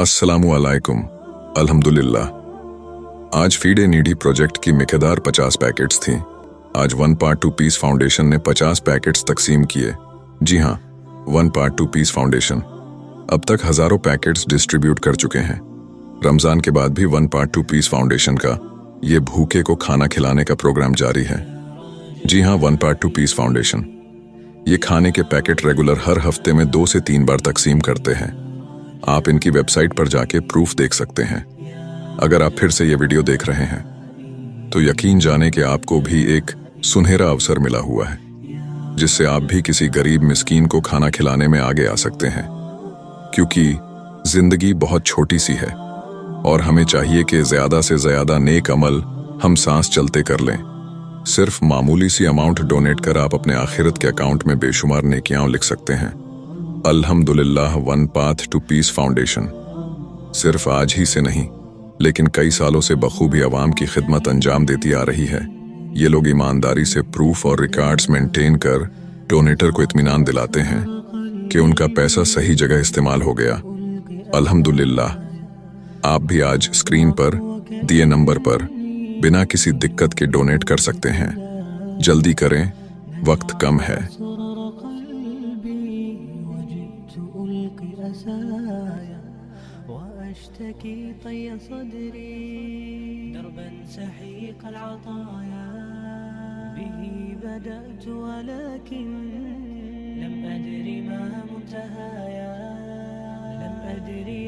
अस्सलामु अलैकुम। अल्हम्दुलिल्लाह। आज फीड ए नीडी प्रोजेक्ट की मिकदार 50 पैकेट्स थी। आज one path to peace foundation ने 50 पैकेट्स तकसीम किए। जी हाँ, one path to peace foundation अब तक हजारों पैकेट्स डिस्ट्रीब्यूट कर चुके हैं। रमजान के बाद भी one path to peace foundation का ये भूखे को खाना खिलाने का प्रोग्राम जारी है। जी हाँ, one path to peace foundation ये खाने के पैकेट रेगुलर हर हफ्ते में 2 से 3 बार तकसीम करते हैं। आप इनकी वेबसाइट पर जाके प्रूफ देख सकते हैं। अगर आप फिर से ये वीडियो देख रहे हैं तो यकीन जाने कि आपको भी एक सुनहरा अवसर मिला हुआ है, जिससे आप भी किसी गरीब मिस्कीन को खाना खिलाने में आगे आ सकते हैं। क्योंकि जिंदगी बहुत छोटी सी है और हमें चाहिए कि ज्यादा से ज्यादा नेक अमल हम सांस चलते कर लें। सिर्फ मामूली सी अमाउंट डोनेट कर आप अपने आखिरत के अकाउंट में बेशुमार नेकियां लिख सकते हैं। अल्हम्दुलिल्लाह, one path to peace foundation सिर्फ आज ही से नहीं, लेकिन कई सालों से बखूबी अवाम की खिदमत अंजाम देती आ रही है। ये लोग ईमानदारी से प्रूफ और रिकॉर्ड्स मेंटेन कर डोनेटर को इत्मीनान दिलाते हैं कि उनका पैसा सही जगह इस्तेमाल हो गया। अल्हम्दुलिल्लाह। आप भी आज स्क्रीन पर दिए नंबर पर बिना किसी दिक्कत के डोनेट कर सकते हैं। जल्दी करें, वक्त कम है। وأشتكي طي صدري دربا سحيق العطايا به بدأت ولكن لم أدر ما منتهايا لم أدري